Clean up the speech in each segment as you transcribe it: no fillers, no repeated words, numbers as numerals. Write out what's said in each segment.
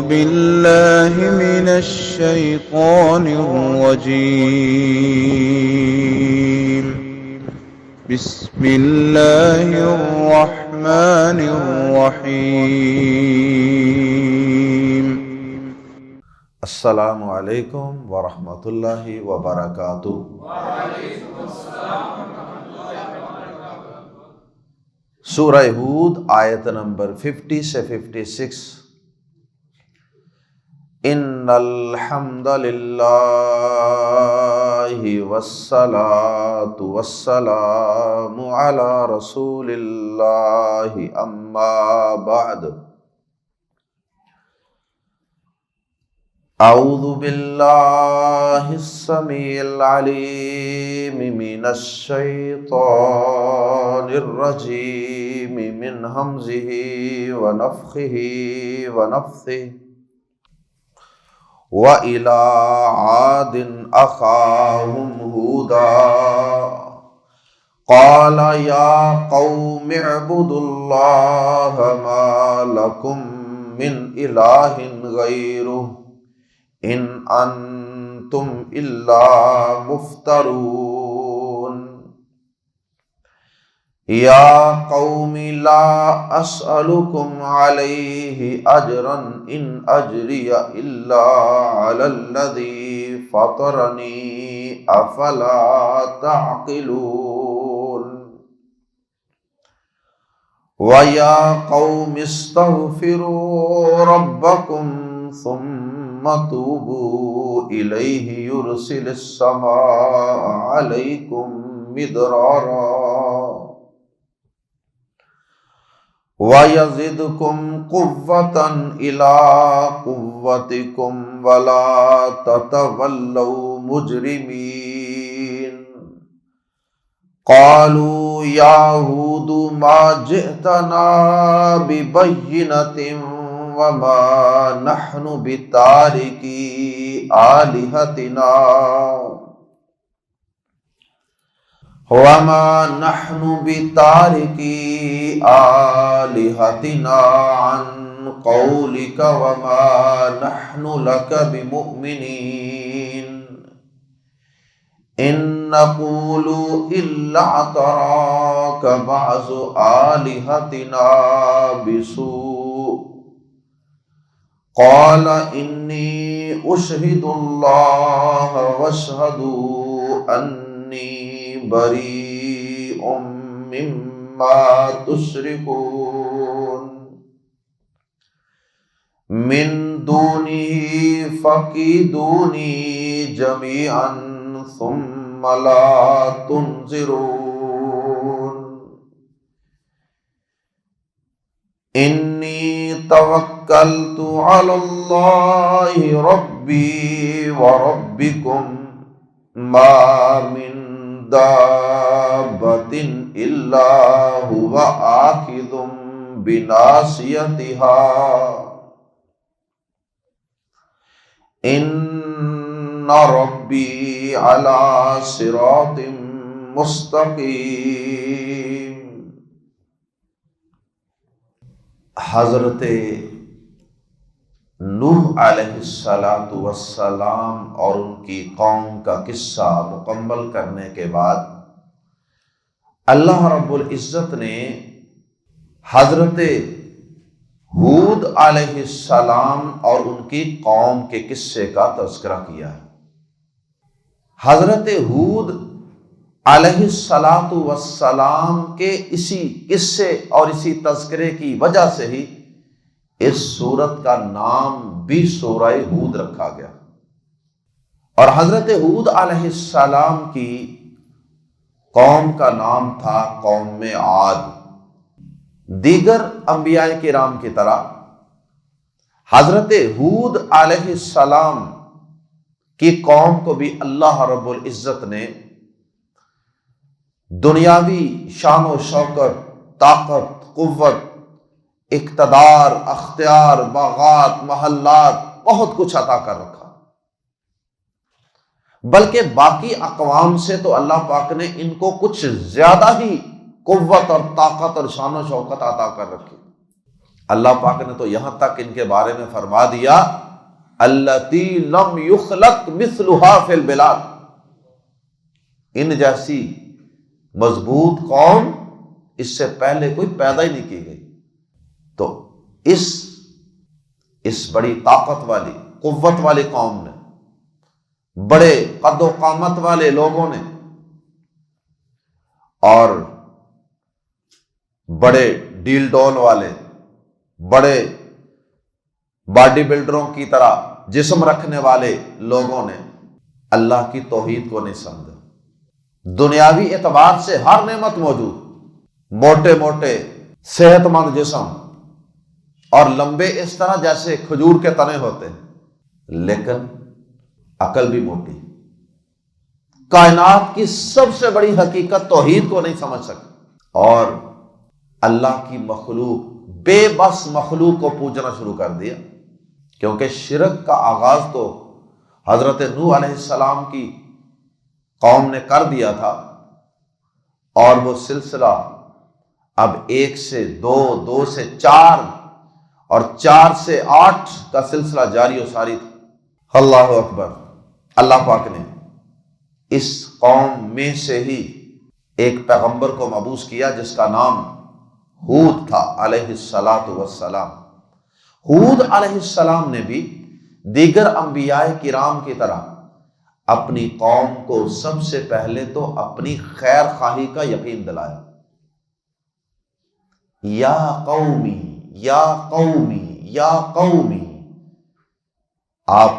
بالله من الشيطان الرجيم. بسم الله الرحمن الرحيم. السلام علیکم ورحمۃ اللہ وبرکاتہ۔ سورہ ہود آیت نمبر 50 سے 56۔ ان الحمد للہ والصلاة والسلام علی رسول اللہ اما بعد۔ اعوذ باللہ السمیع العلیم من الشیطان الرجیم من ہمزہ ونفخہ ونفثہ۔ وَإِلَىٰ عَادٍ أَخَاهُمْ هُودًا قَالَ يَا قَوْمِ اعْبُدُوا اللَّهَ مَا لَكُمْ مِنْ إِلَٰهٍ غَيْرُهُ إِنْ أَنْتُمْ إِلَّا مُفْتَرُونَ۔ يَا قَوْمِ لَا أَسْأَلُكُمْ عَلَيْهِ أَجْرًا إِنْ أَجْرِيَ إِلَّا عَلَى الَّذِي فَطَرَنِي أَفَلَا تَعْقِلُونَ۔ وَيَا قَوْمِ اسْتَغْفِرُوا رَبَّكُمْ ثُمَّ تُوبُوا إِلَيْهِ يُرْسِلِ السَّمَاءَ عَلَيْكُمْ مِدْرَارًا وَيَزِدْكُمْ قُوَّةً إِلَىٰ قُوَّتِكُمْ وَلَا تَتَوَلَّوْا مُجْرِمِينَ۔ قَالُوا يَا هُودُ مَا جِئْتَنَا بِبَيِّنَةٍ وَمَا نَحْنُ بِتَارِكِي آلِهَتِنَا عَنْ قَوْلِكَ وَمَا نَحْنُ لَكَ بِمُؤْمِنِينَ۔ إِن نَّقُولُ إِلَّا اعْتَرَاكَ بَعْضُ آلِهَتِنَا بِسُوءٍ قَالَ إِنِّي أُشْهِدُ اللَّهَ وَاشْهَدُوا أَنِّي بَرِيءٌ مِّمَّا تُشْرِكُونَ مِن دُونِهِ فَكِيدُونِي جَمِيعًا ثُمَّ لَا تُنظِرُونِ۔ إِنِّي تَوَكَّلْتُ عَلَى اللَّهِ رَبِّي وَرَبِّكُمْ مَا مِن دَابَّةٍ إِلَّا هُوَ آخِذٌ بِنَاصِيَتِهَا إِنَّ رَبِّي عَلَى صِرَاطٍ مُسْتَقِيمٍ۔ حضرت نوح علیہ السلام اور ان کی قوم کا قصہ مکمل کرنے کے بعد اللہ رب العزت نے حضرت ہود علیہ السلام اور ان کی قوم کے قصے کا تذکرہ کیا ہے۔ حضرت ہود علیہ السلام کے اسی قصے اور اسی تذکرے کی وجہ سے ہی اس سورت کا نام بھی سورہ ہود رکھا گیا۔ اور حضرت ہود علیہ السلام کی قوم کا نام تھا قوم عاد۔ دیگر انبیاء کرام کی طرح حضرت ہود علیہ السلام کی قوم کو بھی اللہ رب العزت نے دنیاوی شان و شوکت، طاقت، قوت، اقتدار، اختیار، باغات، محلات، بہت کچھ عطا کر رکھا۔ بلکہ باقی اقوام سے تو اللہ پاک نے ان کو کچھ زیادہ ہی قوت اور طاقت اور شان و شوکت عطا کر رکھی۔ اللہ پاک نے تو یہاں تک ان کے بارے میں فرما دیا التی لم یخلق مثلها فی البلاد، ان جیسی مضبوط قوم اس سے پہلے کوئی پیدا ہی نہیں کی گئی۔ تو اس بڑی طاقت والی قوت والی قوم نے، بڑے قد و قامت والے لوگوں نے اور بڑے ڈیل ڈول والے، بڑے باڈی بلڈروں کی طرح جسم رکھنے والے لوگوں نے اللہ کی توحید کو نہیں سمجھا۔ دنیاوی اعتبار سے ہر نعمت موجود، موٹے موٹے صحت مند جسم اور لمبے اس طرح جیسے کھجور کے تنے ہوتے ہیں، لیکن عقل بھی موٹی، کائنات کی سب سے بڑی حقیقت توحید کو نہیں سمجھ سکتے، اور اللہ کی مخلوق، بے بس مخلوق کو پوجنا شروع کر دیا، کیونکہ شرک کا آغاز تو حضرت نوح علیہ السلام کی قوم نے کر دیا تھا، اور وہ سلسلہ اب 1 سے 2، 2 سے 4 اور 4 سے 8 کا سلسلہ جاری و ساری تھا۔ اللہ اکبر۔ اللہ پاک نے اس قوم میں سے ہی ایک پیغمبر کو مبعوث کیا جس کا نام ہود تھا علیہ السلام۔ ہود علیہ السلام نے بھی دیگر انبیاء کرام کی طرح اپنی قوم کو سب سے پہلے تو اپنی خیر خواہی کا یقین دلایا۔ یا قومی یا قومی یا قومی، آپ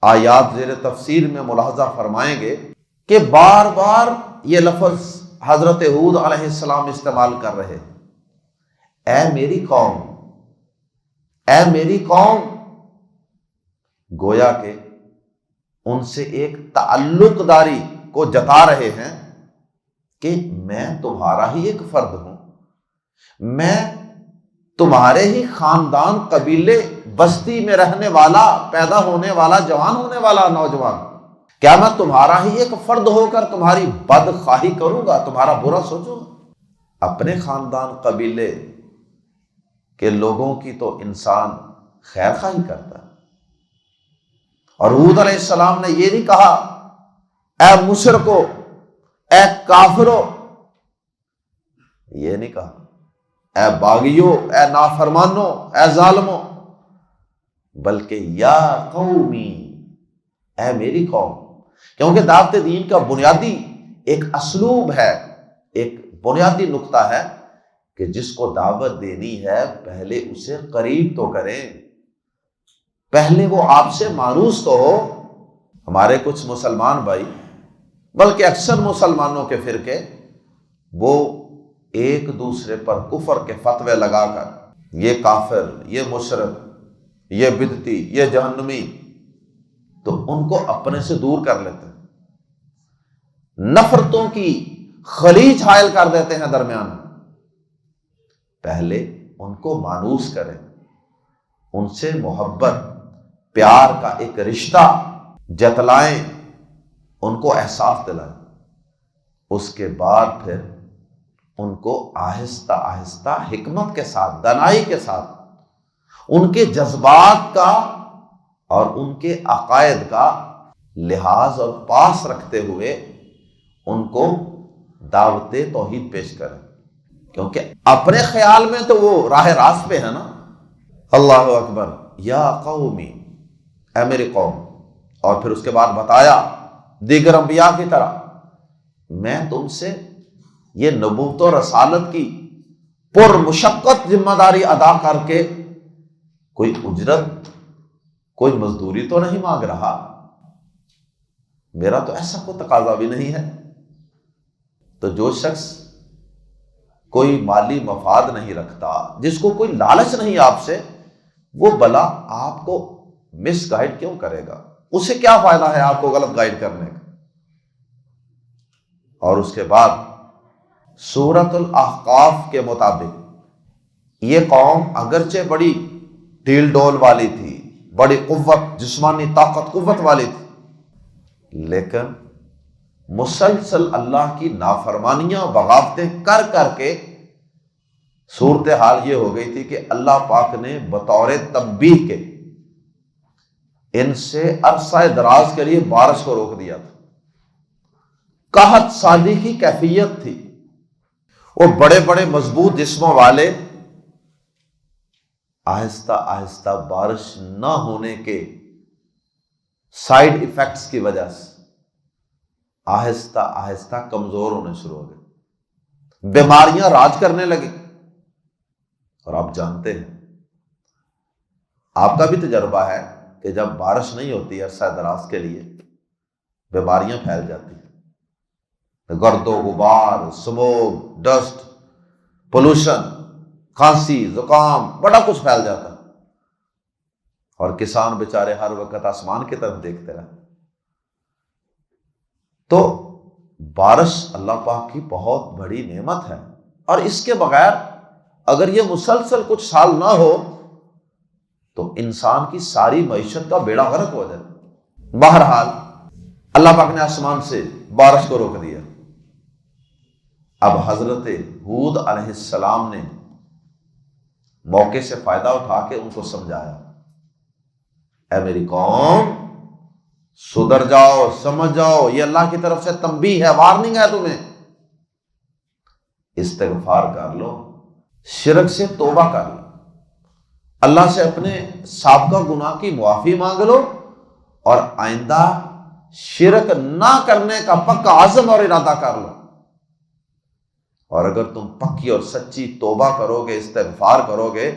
آیات زیر تفسیر میں ملاحظہ فرمائیں گے کہ بار بار یہ لفظ حضرت ہود علیہ السلام استعمال کر رہے، اے میری قوم، اے میری قوم، گویا کہ ان سے ایک تعلق داری کو جتا رہے ہیں کہ میں تمہارا ہی ایک فرد ہوں، میں تمہارے ہی خاندان، قبیلے، بستی میں رہنے والا، پیدا ہونے والا، جوان ہونے والا نوجوان، کیا میں تمہارا ہی ایک فرد ہو کر تمہاری بدخواہی کروں گا، تمہارا برا سوچوں گا؟ اپنے خاندان، قبیلے کے لوگوں کی تو انسان خیر خواہی کرتا ہے، اور ہود علیہ السلام نے یہ نہیں کہا اے مشرکو، اے کافرو، یہ نہیں کہا اے باغیو، اے نافرمانو، اے ظالمو، بلکہ یا قومی، اے میری قوم، کیونکہ دعوت دین کا بنیادی ایک اسلوب ہے، ایک بنیادی نقطہ ہے کہ جس کو دعوت دینی ہے پہلے اسے قریب تو کریں، پہلے وہ آپ سے مانوس تو ہو۔ ہمارے کچھ مسلمان بھائی، بلکہ اکثر مسلمانوں کے فرقے، وہ ایک دوسرے پر کفر کے فتوے لگا کر یہ کافر، یہ مشرک، یہ بدعتی، یہ جہنمی، تو ان کو اپنے سے دور کر لیتے ہیں، نفرتوں کی خلیج حائل کر دیتے ہیں درمیان میں۔ پہلے ان کو مانوس کریں، ان سے محبت، پیار کا ایک رشتہ جتلائیں، ان کو احساس دلائیں، اس کے بعد پھر ان کو آہستہ آہستہ حکمت کے ساتھ، دانائی کے ساتھ، ان کے جذبات کا اور ان کے عقائد کا لحاظ اور پاس رکھتے ہوئے ان کو دعوت توحید پیش کریں، کیونکہ اپنے خیال میں تو وہ راہ راست پہ ہے نا۔ اللہ اکبر۔ یا قومی، اے میری قوم، اور پھر اس کے بعد بتایا دیگر انبیاء کی طرح میں تم سے یہ نبوت و رسالت کی پر مشقت ذمہ داری ادا کر کے کوئی اجرت، کوئی مزدوری تو نہیں مانگ رہا، میرا تو ایسا کوئی تقاضا بھی نہیں ہے۔ تو جو شخص کوئی مالی مفاد نہیں رکھتا، جس کو کوئی لالچ نہیں آپ سے، وہ بلا آپ کو مس گائیڈ کیوں کرے گا؟ اسے کیا فائدہ ہے آپ کو غلط گائیڈ کرنے کا؟ اور اس کے بعد سورۃ الاحقاف کے مطابق یہ قوم اگرچہ بڑی ڈیل ڈول والی تھی، بڑی قوت، جسمانی طاقت، قوت والی تھی، لیکن مسلسل اللہ کی نافرمانیاں، بغاوتیں کر کر کے صورتحال یہ ہو گئی تھی کہ اللہ پاک نے بطور تنبیہ کے ان سے عرصہ دراز کے لیے بارش کو روک دیا تھا۔ قحط سالی کی کیفیت تھی، وہ بڑے بڑے مضبوط جسموں والے آہستہ آہستہ بارش نہ ہونے کے سائیڈ ایفیکٹس کی وجہ سے آہستہ آہستہ کمزور ہونے شروع ہو گئے، بیماریاں راج کرنے لگی۔ اور آپ جانتے ہیں، آپ کا بھی تجربہ ہے کہ جب بارش نہیں ہوتی عرصہ دراز کے لیے بیماریاں پھیل جاتی ہیں، گرد و غبار، سموگ، ڈسٹ، پولوشن، کھانسی، زکام، بڑا کچھ پھیل جاتا ہے، اور کسان بیچارے ہر وقت آسمان کی طرف دیکھتے رہتے۔ تو بارش اللہ پاک کی بہت بڑی نعمت ہے، اور اس کے بغیر اگر یہ مسلسل کچھ سال نہ ہو تو انسان کی ساری معیشت کا بیڑا غرق ہو جائے۔ بہرحال اللہ پاک نے آسمان سے بارش کو روک دیا۔ اب حضرت ہود علیہ السلام نے موقع سے فائدہ اٹھا کے ان کو سمجھایا، اے میری قوم، سدھر جاؤ، سمجھ جاؤ، یہ اللہ کی طرف سے تنبیہ ہے، وارننگ ہے تمہیں۔ استغفار کر لو، شرک سے توبہ کر لو، اللہ سے اپنے سابقہ گناہ کی معافی مانگ لو، اور آئندہ شرک نہ کرنے کا پکا عزم اور ارادہ کر لو۔ اور اگر تم پکی اور سچی توبہ کرو گے، استغفار کرو گے،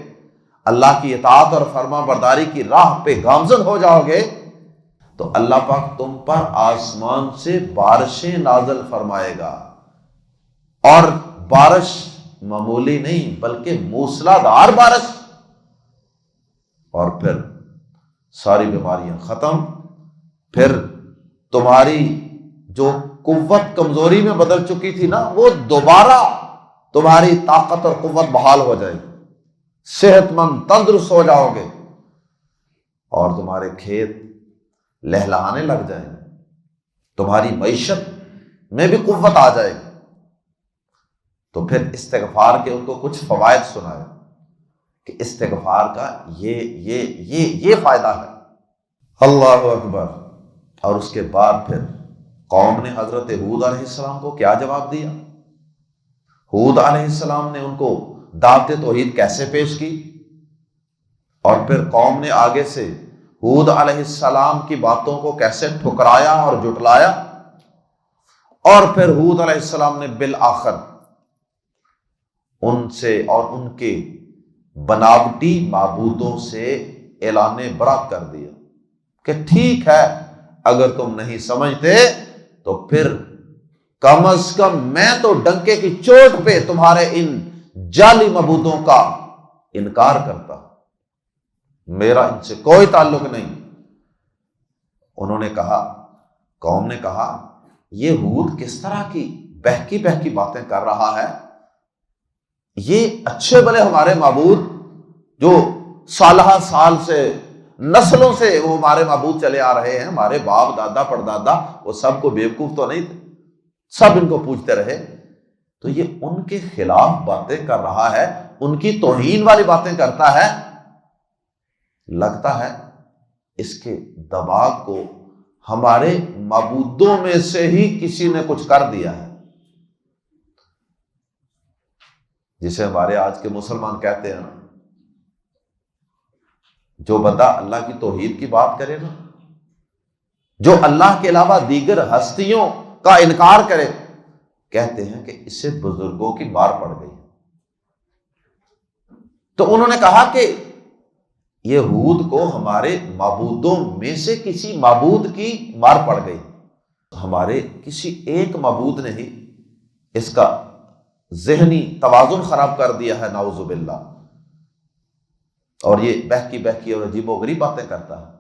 اللہ کی اطاعت اور فرما برداری کی راہ پہ گامزن ہو جاؤ گے، تو اللہ پاک تم پر آسمان سے بارشیں نازل فرمائے گا، اور بارش معمولی نہیں بلکہ موسلادھار بارش، اور پھر ساری بیماریاں ختم، پھر تمہاری جو قوت کمزوری میں بدل چکی تھی نا، وہ دوبارہ تمہاری طاقت اور قوت بحال ہو جائے گی، صحت مند تندرست ہو جاؤ گے، اور تمہارے کھیت لہلہانے لگ جائیں گے، تمہاری معیشت میں بھی قوت آ جائے گی۔ تو پھر استغفار کے ان کو کچھ فوائد سنائے کہ استغفار کا یہ فائدہ ہے۔ اللہ اکبر۔ اور اس کے بعد پھر قوم نے حضرت ہود علیہ السلام کو کیا جواب دیا؟ ہود علیہ السلام نے ان کو دعوت توحید کیسے پیش کی، اور پھر قوم نے آگے سے ہود علیہ السلام کی باتوں کو کیسے ٹھکرایا اور جھٹلایا، اور پھر ہود علیہ السلام نے بالآخر ان سے اور ان کے بناوٹی معبودوں سے اعلان برات کر دیا کہ ٹھیک ہے، اگر تم نہیں سمجھتے تو پھر کم از کم میں تو ڈنکے کی چوٹ پہ تمہارے ان جعلی معبودوں کا انکار کرتا، میرا ان سے کوئی تعلق نہیں۔ انہوں نے کہا، قوم نے کہا، یہ ہود کس طرح کی بہکی باتیں کر رہا ہے، یہ اچھے بھلے ہمارے معبود جو سالہ سال سے نسلوں سے وہ ہمارے معبود چلے آ رہے ہیں، ہمارے باپ دادا پردادا، وہ سب کو بیوقوف تو نہیں تھے، سب ان کو پوجتے رہے، تو یہ ان کے خلاف باتیں کر رہا ہے، ان کی توہین والی باتیں کرتا ہے۔ لگتا ہے اس کے دماغ کو ہمارے معبودوں میں سے ہی کسی نے کچھ کر دیا ہے، جسے ہمارے آج کے مسلمان کہتے ہیں، جو بندہ اللہ کی توحید کی بات کرے نا، جو اللہ کے علاوہ دیگر ہستیوں کا انکار کرے، کہتے ہیں کہ اس سے بزرگوں کی مار پڑ گئی۔ تو انہوں نے کہا کہ یہ ہود کو ہمارے معبودوں میں سے کسی معبود کی مار پڑ گئی، ہمارے کسی ایک معبود نے ہی اس کا ذہنی توازن خراب کر دیا ہے، نعوذ باللہ، اور یہ بہکی اور عجیب و غریب باتیں کرتا ہے۔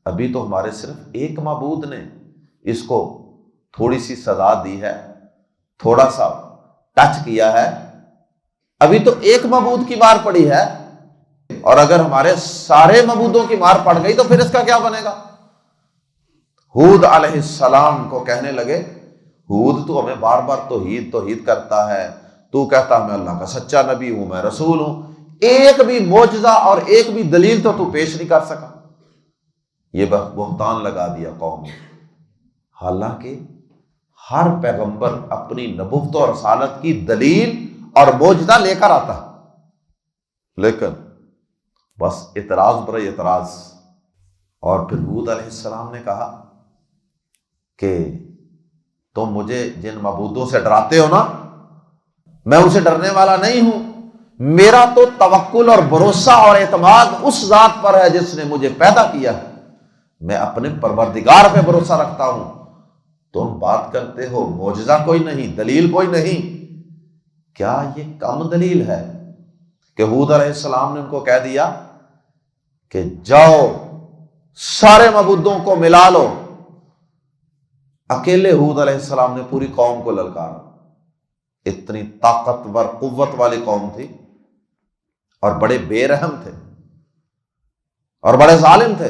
ابھی تو ہمارے صرف ایک معبود نے اس کو تھوڑی سی سزا دی ہے، تھوڑا سا ٹچ کیا ہے، ابھی تو ایک معبود کی مار پڑی ہے، اور اگر ہمارے سارے معبودوں کی مار پڑ گئی تو پھر اس کا کیا بنے گا؟ ہود علیہ السلام کو کہنے لگے، ہود تو ہمیں بار بار توحید کرتا ہے، تو کہتا میں اللہ کا سچا نبی ہوں، میں رسول ہوں، ایک بھی معجزہ اور ایک بھی دلیل تو پیش نہیں کر سکا۔ یہ بہتان لگا دیا قوم نے۔ حالانکہ ہر پیغمبر اپنی نبوت اور رسالت کی دلیل اور معجزہ لے کر آتا ہے، لیکن بس اعتراض پر اعتراض۔ اور پھر ہود علیہ السلام نے کہا کہ تم مجھے جن معبودوں سے ڈراتے ہو نا، میں ان سے ڈرنے والا نہیں ہوں، میرا تو توکل اور بھروسہ اور اعتماد اس ذات پر ہے جس نے مجھے پیدا کیا ہے، میں اپنے پروردگار پہ بھروسہ رکھتا ہوں۔ تم بات کرتے ہو معجزہ کوئی نہیں، دلیل کوئی نہیں، کیا یہ کم دلیل ہے کہ ہود علیہ السلام نے ان کو کہہ دیا کہ جاؤ سارے معبودوں کو ملا لو۔ اکیلے ہود علیہ السلام نے پوری قوم کو للکارا۔ اتنی طاقتور قوت والی قوم تھی اور بڑے بے رحم تھے اور بڑے ظالم تھے،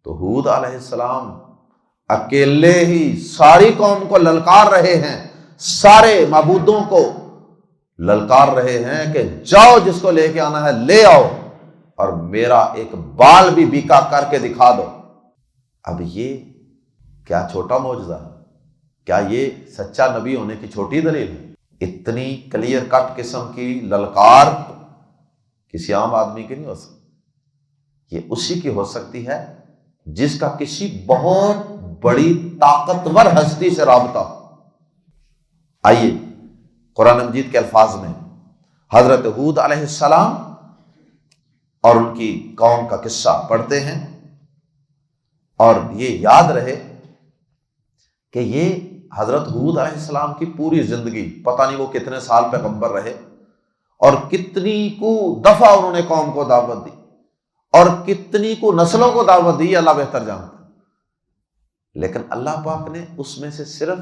تو ہود علیہ السلام اکیلے ہی ساری قوم کو للکار رہے ہیں، سارے معبودوں کو للکار رہے ہیں کہ جاؤ جس کو لے کے آنا ہے لے آؤ، اور میرا ایک بال بھی بیکا کر کے دکھا دو۔ اب یہ کیا چھوٹا معجزہ ہے؟ کیا یہ سچا نبی ہونے کی چھوٹی دلیل ہے؟ اتنی کلیئر کٹ قسم کی للکار کسی عام آدمی کی نہیں ہو سکتی، یہ اسی کی ہو سکتی ہے جس کا کسی بہت بڑی طاقتور ہستی سے رابطہ ہو۔ آئیے قرآن مجید کے الفاظ میں حضرت ہود علیہ السلام اور ان کی قوم کا قصہ پڑھتے ہیں، اور یہ یاد رہے کہ یہ حضرت ہود علیہ السلام کی پوری زندگی، پتہ نہیں وہ کتنے سال پیغمبر رہے اور کتنی کو دفعہ انہوں نے قوم کو دعوت دی اور کتنی کو نسلوں کو دعوت دی، اللہ بہتر جانتا، لیکن اللہ پاک نے اس میں سے صرف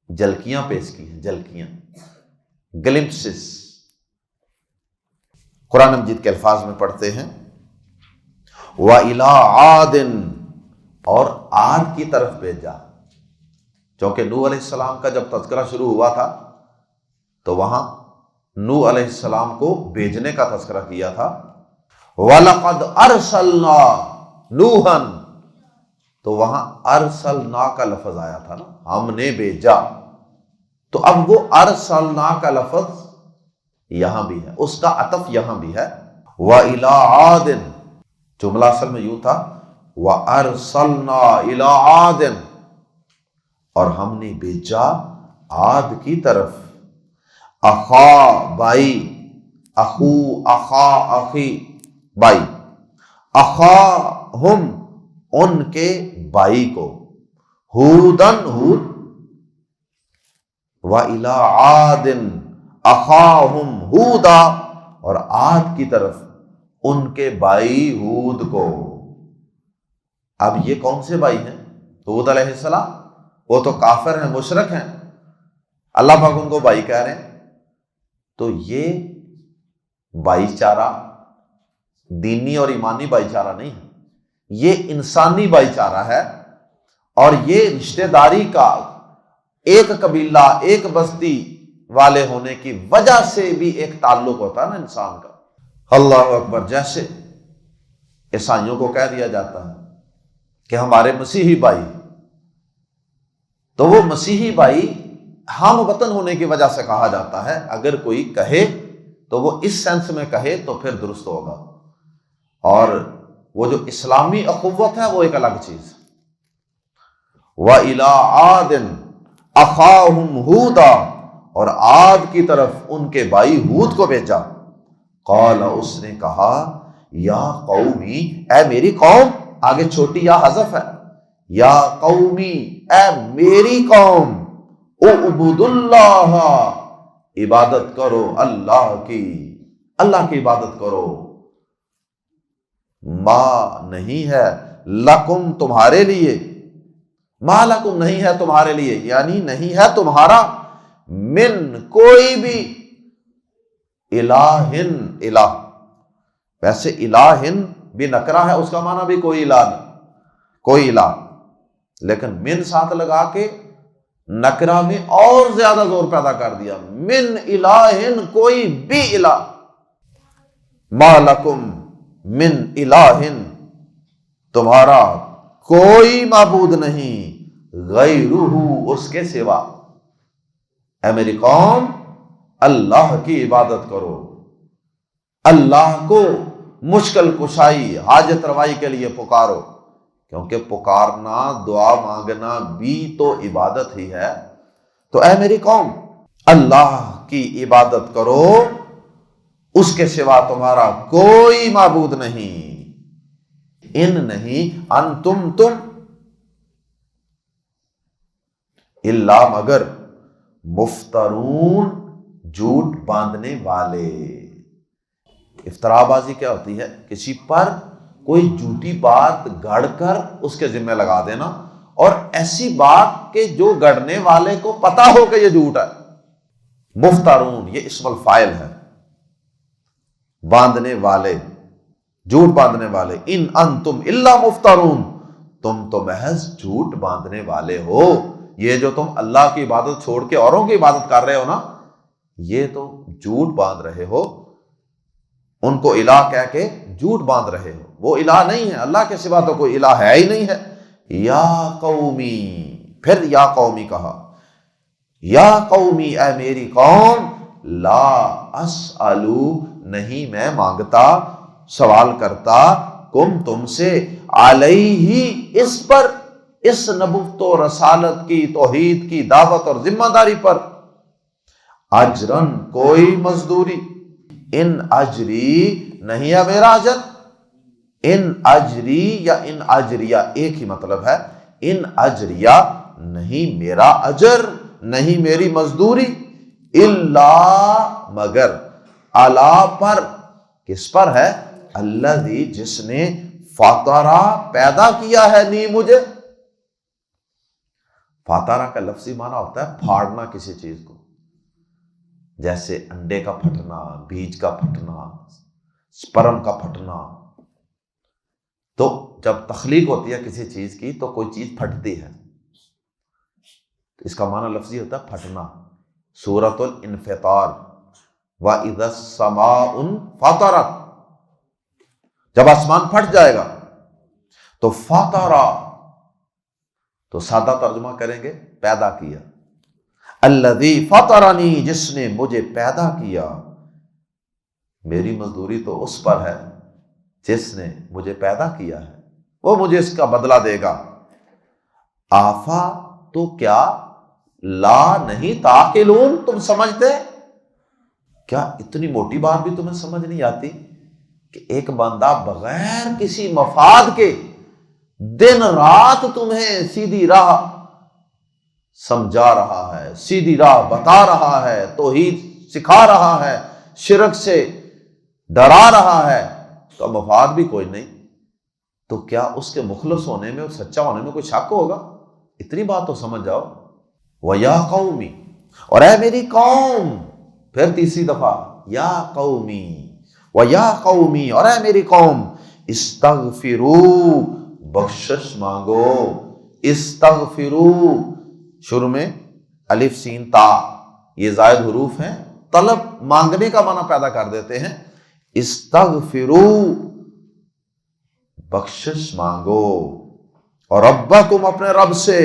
جھلکیاں پیش کی ہیں، جھلکیاں، گلمپسز۔ قرآن مجید کے الفاظ میں پڑھتے ہیں وَإِلَىٰ عَادٍ، اور عاد کی طرف بھیجا، چونکہ نوح علیہ السلام کا جب تذکرہ شروع ہوا تھا تو وہاں نوح علیہ السلام کو بھیجنے کا تذکرہ کیا تھا۔ وَلَقَدْ أَرْسَلْنَا نُوحًا، تو وہاں ارسلنا کا لفظ آیا تھا نا، ہم نے بھیجا، تو اب وہ ارسلنا کا لفظ یہاں بھی ہے، اس کا عطف یہاں بھی ہے۔ وَإِلَىٰ عَادٍ، جملہ اصل میں یوں تھا وَأَرْسَلْنَا إِلَىٰ عَادٍ، اور ہم نے بھیجا عاد کی طرف، اخا بھائی، اخو اخا اخی بھائی، اخاہم ان کے بھائی کو، ہودن ہود، وَإِلَىٰ عَادٍ اخاہم ہودا، اور عاد کی طرف ان کے بھائی ہود کو۔ اب یہ کون سے بھائی ہیں؟ ہود علیہ السلام، وہ تو کافر ہیں، مشرک ہیں، اللہ پاک ان کو بھائی کہہ رہے ہیں۔ تو یہ بھائی چارہ دینی اور ایمانی بھائی چارہ نہیں ہے، یہ انسانی بھائی چارہ ہے، اور یہ رشتہ داری کا ایک قبیلہ، ایک بستی والے ہونے کی وجہ سے بھی ایک تعلق ہوتا ہے نا انسان کا۔ اللہ اکبر۔ جیسے عیسائیوں کو کہہ دیا جاتا ہے کہ ہمارے مسیحی بھائی، تو وہ مسیحی بھائی ہم وطن ہونے کی وجہ سے کہا جاتا ہے، اگر کوئی کہے تو وہ اس سینس میں کہے تو پھر درست ہوگا، اور وہ جو اسلامی اخوت ہے وہ ایک الگ چیز۔ وَإِلَىٰ عَادٍ أَخَاهُمْ هُودًا، اور عاد کی طرف ان کے بھائی ہود کو بھیجا۔ قال، اس نے کہا، یا قومی، اے میری قوم، آگے چھوٹی یا حذف ہے، یا قومی، اے میری قوم، اعبدوا اللہ، عبادت کرو اللہ کی، اللہ کی عبادت کرو۔ ما نہیں ہے، لکم تمہارے لیے، ما لکم نہیں ہے تمہارے لیے، یعنی نہیں ہے تمہارا، من کوئی بھی، الہن الہ، ویسے الہن بھی نکرہ ہے، اس کا معنی بھی کوئی الہ نہیں، کوئی الہ، لیکن من ساتھ لگا کے نکرہ میں اور زیادہ زور پیدا کر دیا، من الہ، کوئی بھی الہ، ما لکم من الہ، تمہارا کوئی معبود نہیں، غیرہ، اس کے سوا۔ اے میری قوم، اللہ کی عبادت کرو، اللہ کو مشکل کشائی، حاجت روائی کے لیے پکارو، کیونکہ پکارنا، دعا مانگنا بھی تو عبادت ہی ہے۔ تو اے میری قوم، اللہ کی عبادت کرو، اس کے سوا تمہارا کوئی معبود نہیں، ان نہیں، انتم، تم، الا مگر، مفترون، جھوٹ باندھنے والے۔ افطرا بازی کیا ہوتی ہے؟ کسی پر کوئی جھوٹی بات گڑھ کر اس کے ذمہ لگا دینا، اور ایسی بات کہ جو گڑھنے والے کو پتا ہو کہ یہ جھوٹ ہے۔ مفترون یہ اسم الفاعل ہے، باندھنے والے، جھوٹ باندھنے والے۔ ان انتم الا مفترون، تم تو محض جھوٹ باندھنے والے ہو۔ یہ جو تم اللہ کی عبادت چھوڑ کے اوروں کی عبادت کر رہے ہو نا، یہ تو جھوٹ باندھ رہے ہو، ان کو الہ کہہ کے جھوٹ باندھ رہے ہو۔ وہ الہ نہیں ہے، اللہ کے سوا تو کوئی الہ ہے ہی نہیں ہے۔ یا قومی، پھر یا قومی کہا، یا قومی، اے میری قوم، لا اسألو، نہیں میں مانگتا، سوال کرتا، کم تم سے، علیہ، اس پر، اس نبوت و رسالت کی، توحید کی دعوت اور ذمہ داری پر، اجرن، کوئی مزدوری، ان اجری، نہیں ہے میرا اجر، ان اجری یا ان اجریہ ایک ہی مطلب ہے، ان اجریہ، نہیں میرا اجر، نہیں میری مزدوری، الا مگر، الا پر، کس پر ہے؟ الذی، جس نے، فطرہ، پیدا کیا ہے، نی مجھے۔ فطرہ کا لفظی معنی ہوتا ہے پھاڑنا کسی چیز کو، جیسے انڈے کا پھٹنا، بیج کا پھٹنا، سپرم کا پھٹنا۔ تو جب تخلیق ہوتی ہے کسی چیز کی تو کوئی چیز پھٹتی ہے، تو اس کا معنی لفظی ہوتا ہے پھٹنا۔ سورۃ الانفطار، وَإِذَا السَّمَاءُ انفطرت، جب آسمان پھٹ جائے گا تو فطرہ، تو سادہ ترجمہ کریں گے پیدا کیا۔ الذی فطرنی، جس نے مجھے پیدا کیا، میری مزدوری تو اس پر ہے جس نے مجھے پیدا کیا ہے، وہ مجھے اس کا بدلہ دے گا۔ آفا، تو کیا، لا نہیں، تعقلون، تم سمجھتے؟ کیا اتنی موٹی بات بھی تمہیں سمجھ نہیں آتی کہ ایک بندہ بغیر کسی مفاد کے دن رات تمہیں سیدھی راہ سمجھا رہا ہے، سیدھی راہ بتا رہا ہے، توحید سکھا رہا ہے، شرک سے ڈرا رہا ہے، تو مفاد بھی کوئی نہیں، تو کیا اس کے مخلص ہونے میں اور سچا ہونے میں کوئی شک ہوگا؟ اتنی بات تو سمجھ جاؤ۔ وَيَا قَوْمِ، اور اے میری قوم، پھر تیسری دفعہ، یا قومی، وَيَا قَوْمِ، اور اے میری قوم، استغفروا، بخشش مانگو، استغفروا، شروع میں الف سین تا، یہ زائد حروف ہیں، طلب مانگنے کا معنی پیدا کر دیتے ہیں۔ استغفروا، بخشش مانگو، اور ربکم، اپنے رب سے،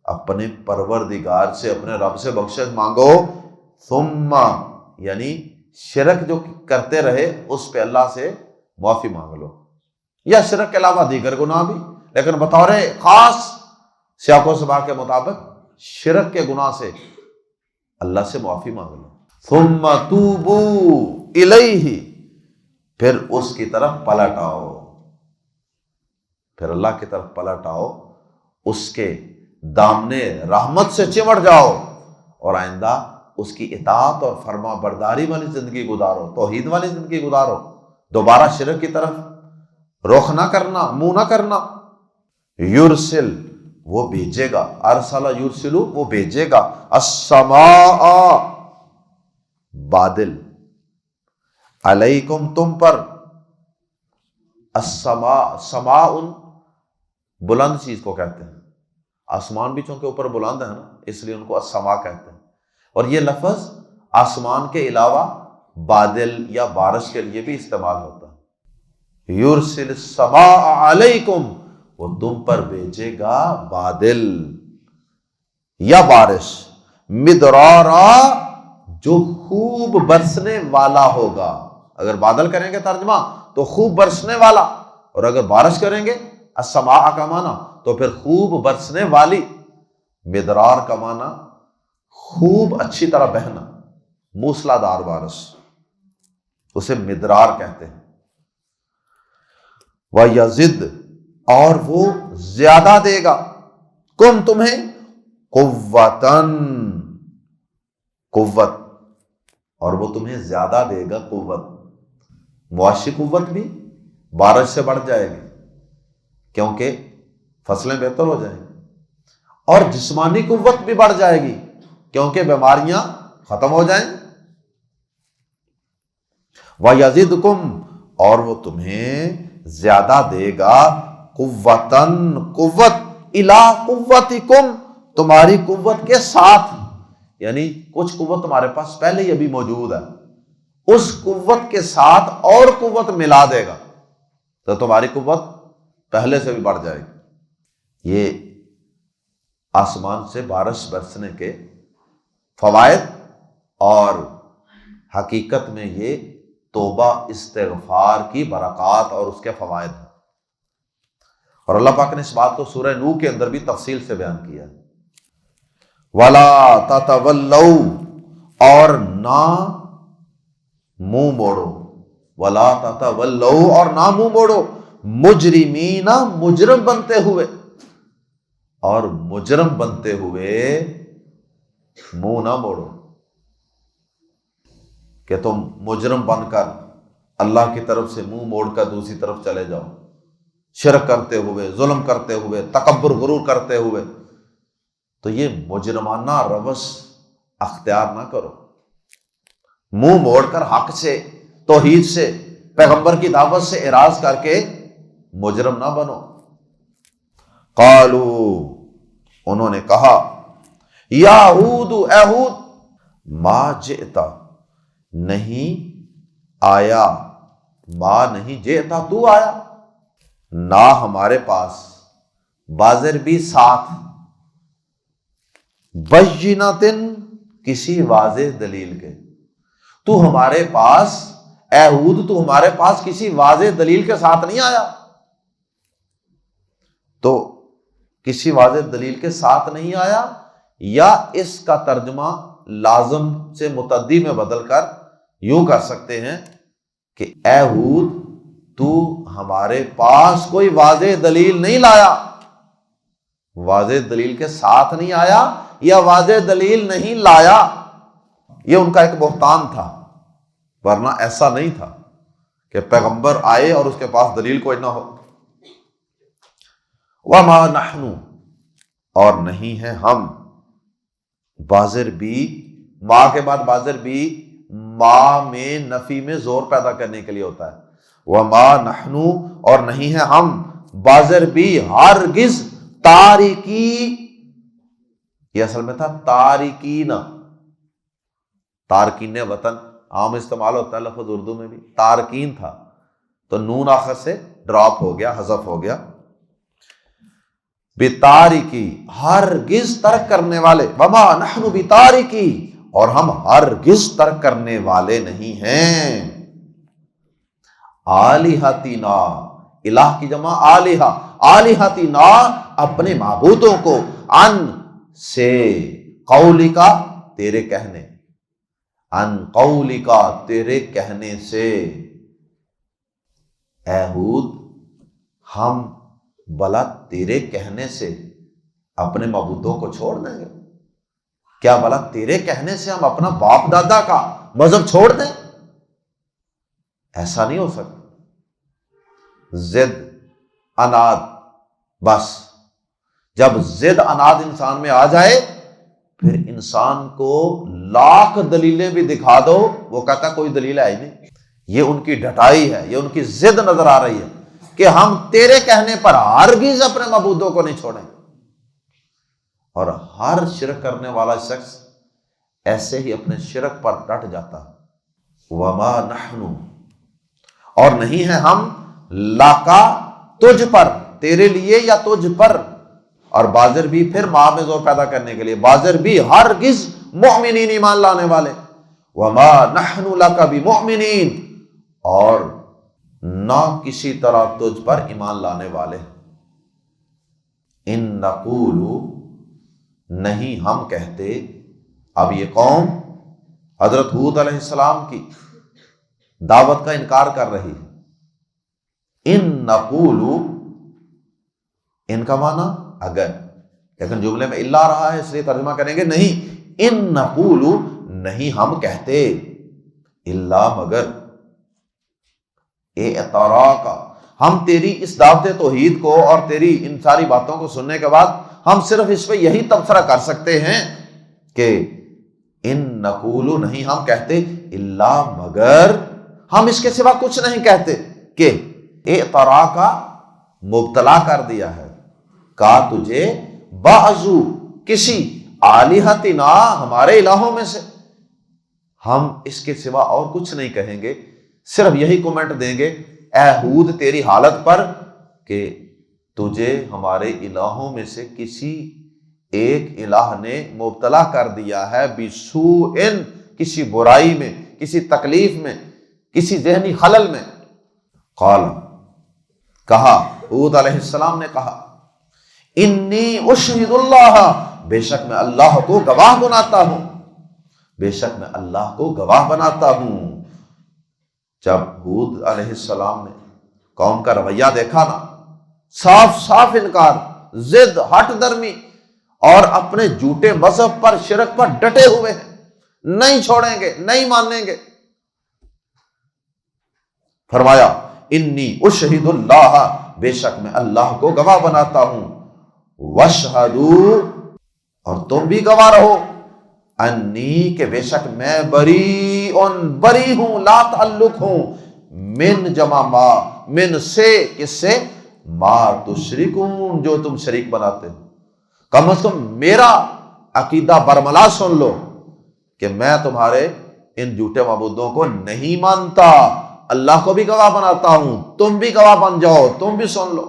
اپنے پروردگار سے، اپنے رب سے بخشش مانگو، ثم، یعنی شرک جو کرتے رہے اس پہ اللہ سے معافی مانگ لو، یا شرک کے علاوہ دیگر گناہ بھی، لیکن بطور خاص سیاق و سباق کے مطابق شرک کے گناہ سے اللہ سے معافی مانگ لو۔ ثم توبو الیہ، پھر اس کی طرف پلٹ آؤ، پھر اللہ کی طرف پلٹ آؤ، اس کے دامنے رحمت سے چمٹ جاؤ، اور آئندہ اس کی اطاعت اور فرما برداری والی زندگی گزارو، توحید والی زندگی گزارو، دوبارہ شرک کی طرف رخ نہ کرنا، منہ نہ کرنا۔ یرسل، وہ بھیجے گا، ارسل یرسلو، وہ بھیجے گا، السماء، بادل، علیکم، تم پر، السماء، سماء بلند چیز کو کہتے ہیں، آسمان بھی چونکہ اوپر بلند ہے نا، اس لیے ان کو السما کہتے ہیں۔ اور یہ لفظ آسمان کے علاوہ بادل یا بارش کے لیے بھی استعمال ہوتا ہے۔ یرسل السماء علیکم، وہ تم پر بھیجے گا بادل یا بارش، مدرارا، جو خوب برسنے والا ہوگا۔ اگر بادل کریں گے ترجمہ تو خوب برسنے والا، اور اگر بارش کریں گے السماء کا معنی تو پھر خوب برسنے والی، مدرار کا معنی خوب اچھی طرح بہنا، موسلا دار بارش، اسے مدرار کہتے ہیں۔ وَيَزِدْ، اور وہ زیادہ دے گا، کم تمہیں، قوتاً، قوت، اور وہ تمہیں زیادہ دے گا قوت۔ معاشی قوت بھی بارش سے بڑھ جائے گی کیونکہ فصلیں بہتر ہو جائیں گی، اور جسمانی قوت بھی بڑھ جائے گی کیونکہ بیماریاں ختم ہو جائیں۔ وَيَزِدْكُمْ، اور وہ تمہیں زیادہ دے گا، قوتاً، قوت، اِلَىٰ قُوَّتِكُمْ، تمہاری قوت کے ساتھ، یعنی کچھ قوت تمہارے پاس پہلے ہی ابھی موجود ہے، اس قوت کے ساتھ اور قوت ملا دے گا تو تمہاری قوت پہلے سے بھی بڑھ جائے گی۔ یہ آسمان سے بارش برسنے کے فوائد، اور حقیقت میں یہ توبہ استغفار کی برکات اور اس کے فوائد ہیں۔ اور اللہ پاک نے اس بات کو سورہ نوح کے اندر بھی تفصیل سے بیان کیا ہے۔ وَلَا تَتَوَلَّوْا، اور نہ منہ موڑو، وَلَا تَتَوَلَّوْا، اور نہ منہ موڑو، مجرمین، مجرم بنتے ہوئے، اور مجرم بنتے ہوئے منہ نہ موڑو کہ تم مجرم بن کر اللہ کی طرف سے منہ موڑ کر دوسری طرف چلے جاؤ، شرک کرتے ہوئے، ظلم کرتے ہوئے، تکبر غرور کرتے ہوئے۔ تو یہ مجرمانہ روش اختیار نہ کرو، منہ موڑ کر حق سے، توحید سے، پیغمبر کی دعوت سے اعراض کر کے مجرم نہ بنو۔ قالو، انہوں نے کہا، یا ہود، اے ہود، ما جئتا، نہیں آیا، ما نہیں جئتا، تو آیا، نہ ہمارے پاس، بازر بھی ساتھ، بینۃ، کسی واضح دلیل کے، تو ہمارے پاس، اے ہود، تو ہمارے پاس کسی واضح دلیل کے ساتھ نہیں آیا۔ تو کسی واضح دلیل کے ساتھ نہیں آیا، یا اس کا ترجمہ لازم سے متعدی میں بدل کر یوں کر سکتے ہیں کہ اے ہود، تو ہمارے پاس کوئی واضح دلیل نہیں لایا، واضح دلیل کے ساتھ نہیں آیا یا واضح دلیل نہیں لایا۔ یہ ان کا ایک بہتان تھا، ورنہ ایسا نہیں تھا کہ پیغمبر آئے اور اس کے پاس دلیل کوئی نہ ہو۔ وما نحن، اور نہیں ہیں ہم، بازر بھی، ما کے بعد بازر بھی ما میں نفی میں زور پیدا کرنے کے لیے ہوتا ہے۔ وما نحن، اور نہیں ہیں ہم، بازر بھی، ہرگز، تارکی، یہ اصل میں تھا تارکین، تارکین وطن عام استعمال ہوتا ہے لفظ اردو میں بھی، تارکین تھا تو نون آخر سے ڈراپ ہو گیا، حذف ہو گیا۔ بتارکی، ہرگز ترک کرنے والے، وما نحن بتارکی، اور ہم ہرگز ترک کرنے والے نہیں ہیں، آلہتنا، الہ کی جمع آلہہ، آلہتنا، اپنے معبودوں کو، ان سے، قولکا، تیرے کہنے، ان قولکا، تیرے کہنے سے۔ اے ہود، ہم بھلا تیرے کہنے سے اپنے معبودوں کو چھوڑ دیں گے؟ کیا بھلا تیرے کہنے سے ہم اپنا باپ دادا کا مذہب چھوڑ دیں؟ ایسا نہیں ہو سکتا۔ ضد، اناد، بس جب ضد اناد انسان میں آ جائے پھر انسان کو لاکھ دلیلیں بھی دکھا دو، وہ کہتا کوئی دلیل ہے ہی نہیں۔ یہ ان کی ڈٹائی ہے، یہ ان کی ضد نظر آ رہی ہے کہ ہم تیرے کہنے پر ہرگز اپنے معبودوں کو نہیں چھوڑیں۔ اور ہر شرک کرنے والا شخص ایسے ہی اپنے شرک پر ڈٹ جاتا ہے۔ وما نحن، اور نہیں ہے ہم، لاکا تجھ پر، تیرے لیے یا تجھ پر، اور بازر بھی پھر ماں میں زور پیدا کرنے کے لیے، بازر بھی ہرگز مؤمنین ایمان لانے والے، وما نحن لک بمؤمنین، اور نہ کسی طرح تجھ پر ایمان لانے والے۔ ان نقول، نہیں ہم کہتے، اب یہ قوم حضرت ہود علیہ السلام کی دعوت کا انکار کر رہی ہے۔ ان نقول، ان کا معنی اگر، لیکن جملے میں الا رہا ہے اس لیے ترجمہ کریں گے نہیں، ان نقول، نہیں ہم کہتے، الا مگر، اعتراک، ہم تیری اس دعوت توحید کو اور تیری ان ساری باتوں کو سننے کے بعد ہم صرف اس پہ یہی تبصرہ کر سکتے ہیں کہ ان نقول، نہیں ہم کہتے، الا مگر، ہم اس کے سوا کچھ نہیں کہتے، کہ اعتراک مبتلا کر دیا ہے، کا تجھے، بعضو کسی، آلہتنا ہمارے الہوں میں سے، ہم اس کے سوا اور کچھ نہیں کہیں گے، صرف یہی کومنٹ دیں گے اے ہود تیری حالت پر کہ تجھے ہمارے الہوں میں سے کسی ایک الہ نے مبتلا کر دیا ہے، بسوء، کسی برائی میں، کسی تکلیف میں، کسی ذہنی خلل میں۔ قال، کہا، ہود علیہ السلام نے کہا، انی اشہد اللہ، بے شک میں اللہ کو گواہ بناتا ہوں، بے شک میں اللہ کو گواہ بناتا ہوں۔ جب ہود علیہ السلام نے قوم کا رویہ دیکھا نا، صاف صاف انکار، ضد، ہٹ درمی، اور اپنے جھوٹے مذہب پر، شرک پر ڈٹے ہوئے ہیں، نہیں چھوڑیں گے، نہیں مانیں گے، فرمایا انی اشہد اللہ، بے شک میں اللہ کو گواہ بناتا ہوں، واشہدوا، اور تم بھی گواہ رہو، انی، کہ بے شک میں بری ہوں، لا تعلق ہوں، من جمع ما، من سے، کس سے، ما تشرکون، جو تم شریک بناتے ہو، کم از کم میرا عقیدہ برملا سن لو کہ میں تمہارے ان جھوٹے معبودوں کو نہیں مانتا، اللہ کو بھی گواہ بناتا ہوں، تم بھی گواہ بن جاؤ، تم بھی سن لو۔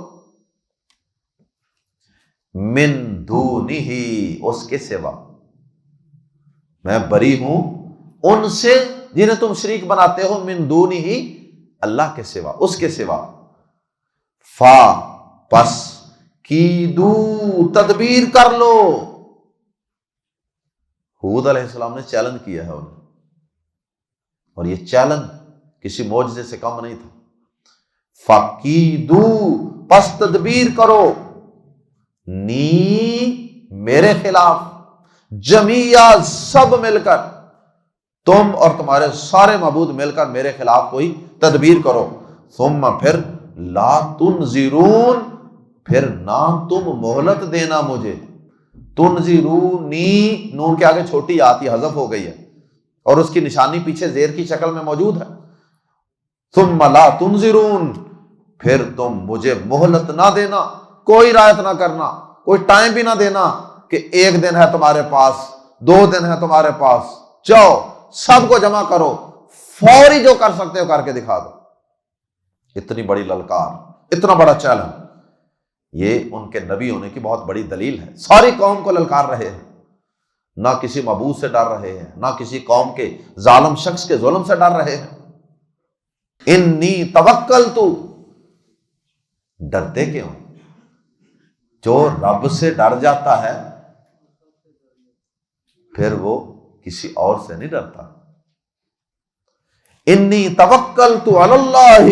من دونہ، اس کے سوا، میں بری ہوں ان سے جنہیں تم شریک بناتے ہو، من دونہ، اللہ کے سوا، اس کے سوا، فا، پس، کیدو، تدبیر کر لو۔ ہود علیہ السلام نے چیلنج کیا ہے انہیں، اور یہ چیلنج کسی معجزے سے کم نہیں تھا۔ فَقِیدُو، پس تدبیر کرو، نی، میرے خلاف، جمیعہ، سب مل کر، تم اور تمہارے سارے معبود مل کر میرے خلاف کوئی تدبیر کرو، ثم، پھر، لا تنظرون، پھر نہ تم مہلت دینا مجھے، تنظرونی، نون کے آگے چھوٹی آتی، حذف ہو گئی ہے، اور اس کی نشانی پیچھے زیر کی شکل میں موجود ہے، ثم لا تنظرون، پھر تم مجھے مہلت نہ دینا، کوئی رعایت نہ کرنا، کوئی ٹائم بھی نہ دینا کہ 1 دن ہے تمہارے پاس، 2 دن ہے تمہارے پاس، جاؤ سب کو جمع کرو، فوری جو کر سکتے ہو کر کے دکھا دو۔ اتنی بڑی للکار، اتنا بڑا چیلنج، یہ ان کے نبی ہونے کی بہت بڑی دلیل ہے۔ ساری قوم کو للکار رہے ہیں، نہ کسی معبود سے ڈر رہے ہیں، نہ کسی قوم کے ظالم شخص کے ظلم سے ڈر رہے ہیں۔ انی توکلت، ڈرتے کیوں؟ جو رب سے ڈر جاتا ہے پھر وہ کسی اور سے نہیں ڈرتا۔ انی توکلت علی اللہ،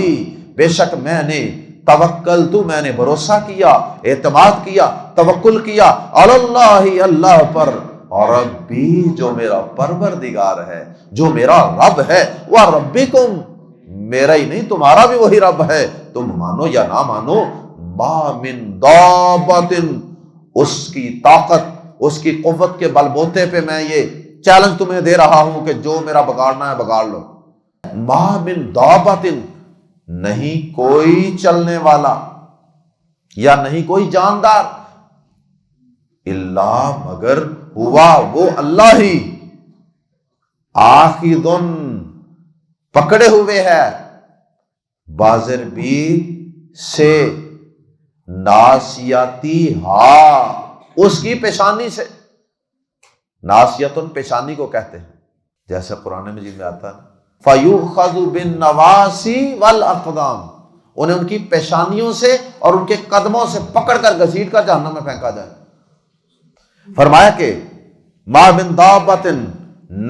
بے شک میں نے، توکلت، میں نے بھروسہ کیا، اعتماد کیا، توکل کیا، علی اللہ، اللہ پر، اور ربی، جو میرا پروردگار ہے، جو میرا رب ہے، وہ ربکم، میرا ہی نہیں تمہارا بھی وہی رب ہے، تم مانو یا نہ مانو، ما من دابت، اس کی طاقت، اس کی قوت کے بل بوتے پہ میں یہ چیلنج تمہیں دے رہا ہوں کہ جو میرا بگاڑنا ہے بگاڑ لو۔ ما من دابت، نہیں کوئی چلنے والا یا نہیں کوئی جاندار، اللہ مگر ہوا وہ اللہ ہی، آخذن پکڑے ہوئے ہے، بازر بھی سے، ناسیاتی ہا اس کی پیشانی سے۔ ناسیتن پیشانی کو کہتے ہیں، جیسے قرآن مجید میں آتا ہے فَيُؤْخَذُ بِالنَّوَاسِي وَالْأَقْدَامِ، انہیں ان کی پیشانیوں سے اور ان کے قدموں سے پکڑ کر گھسیٹ کر جہنم میں پھینکا جائے۔ فرمایا کہ مَا مِن دَابَّةٍ،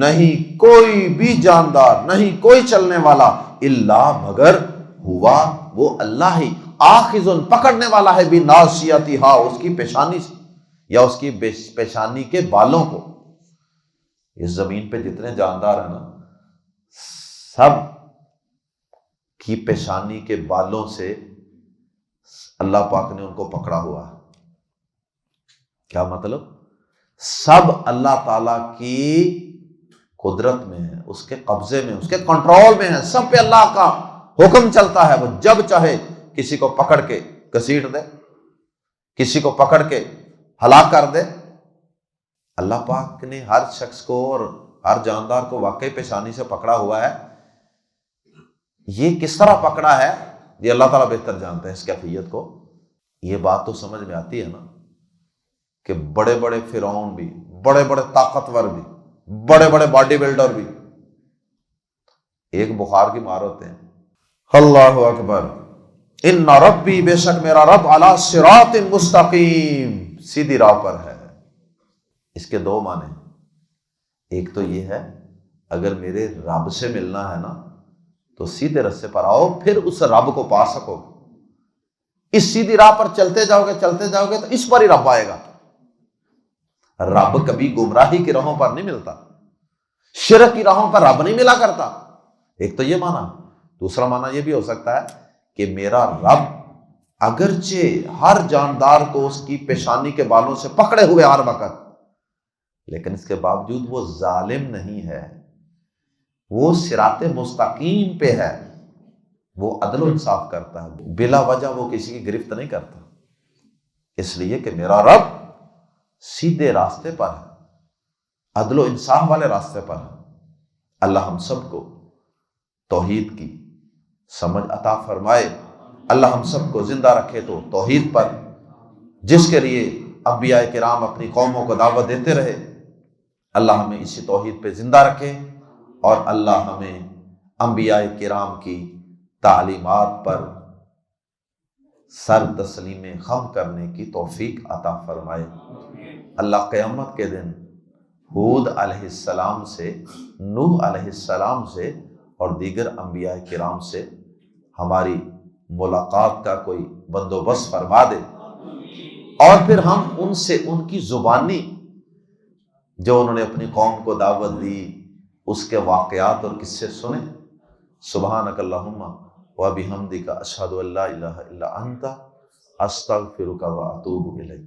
نہیں کوئی بھی جاندار، نہیں کوئی چلنے والا، الا مگر ہوا وہ اللہ ہی، آخذن پکڑنے والا ہے، بِنَاصِیَتِہا اس کی پیشانی سے یا اس کی پیشانی کے بالوں کو۔ اس زمین پہ جتنے جاندار ہیں نا، سب کی پیشانی کے بالوں سے اللہ پاک نے ان کو پکڑا ہوا ہے۔ کیا مطلب؟ سب اللہ تعالیٰ کی قدرت میں ہے، اس کے قبضے میں، اس کے کنٹرول میں ہے، سب پہ اللہ کا حکم چلتا ہے، وہ جب چاہے کسی کو پکڑ کے گھسیٹ دے، کسی کو پکڑ کے ہلاک کر دے۔ اللہ پاک نے ہر شخص کو اور ہر جاندار کو واقعی پیشانی سے پکڑا ہوا ہے۔ یہ کس طرح پکڑا ہے یہ اللہ تعالیٰ بہتر جانتے ہیں اس کیفیت کو۔ یہ بات تو سمجھ میں آتی ہے نا کہ بڑے بڑے فرعون بھی، بڑے بڑے طاقتور بھی، بڑے بڑے باڈی بلڈر بھی ایک بخار کی مار ہوتے ہیں۔ اللہ اکبر، ان ربی، بے شک میرا رب، علی صراط مستقیم، سیدھی راہ پر ہے۔ اس کے دو معنی، ایک تو یہ ہے اگر میرے رب سے ملنا ہے نا تو سیدھے رستے پر آؤ، پھر اس رب کو پا سکو گے۔ اس سیدھی راہ پر چلتے جاؤ گے تو اس پر ہی رب آئے گا۔ رب کبھی گمراہی کی راہوں پر نہیں ملتا، شرک کی راہوں پر رب نہیں ملا کرتا۔ ایک تو یہ معنی، دوسرا معنی یہ بھی ہو سکتا ہے کہ میرا رب اگرچہ ہر جاندار کو اس کی پیشانی کے بالوں سے پکڑے ہوئے ہر وقت، لیکن اس کے باوجود وہ ظالم نہیں ہے، وہ صراط مستقیم پہ ہے، وہ عدل و انصاف کرتا ہے، بلا وجہ وہ کسی کی گرفت نہیں کرتا، اس لیے کہ میرا رب سیدھے راستے پر ہے، عدل و انصاف والے راستے پر ہے۔ اللہ ہم سب کو توحید کی سمجھ عطا فرمائے، اللہ ہم سب کو زندہ رکھے تو توحید پر، جس کے لیے انبیاء کرام اپنی قوموں کو دعوت دیتے رہے۔ اللہ ہمیں اسی توحید پہ زندہ رکھے، اور اللہ ہمیں انبیاء کرام کی تعلیمات پر سر تسلیم خم کرنے کی توفیق عطا فرمائے۔ اللہ قیامت کے دن ہود علیہ السلام سے، نوح علیہ السلام سے اور دیگر انبیاء کرام سے ہماری ملاقات کا کوئی بندوبست فرما دے، اور پھر ہم ان سے ان کی زبانی جو انہوں نے اپنی قوم کو دعوت دی اس کے واقعات اور قصے سنیں۔ سبحانک اللہم و بحمدک، اشہد ان لا الہ الا انت، استغفرک و اتوب الیک۔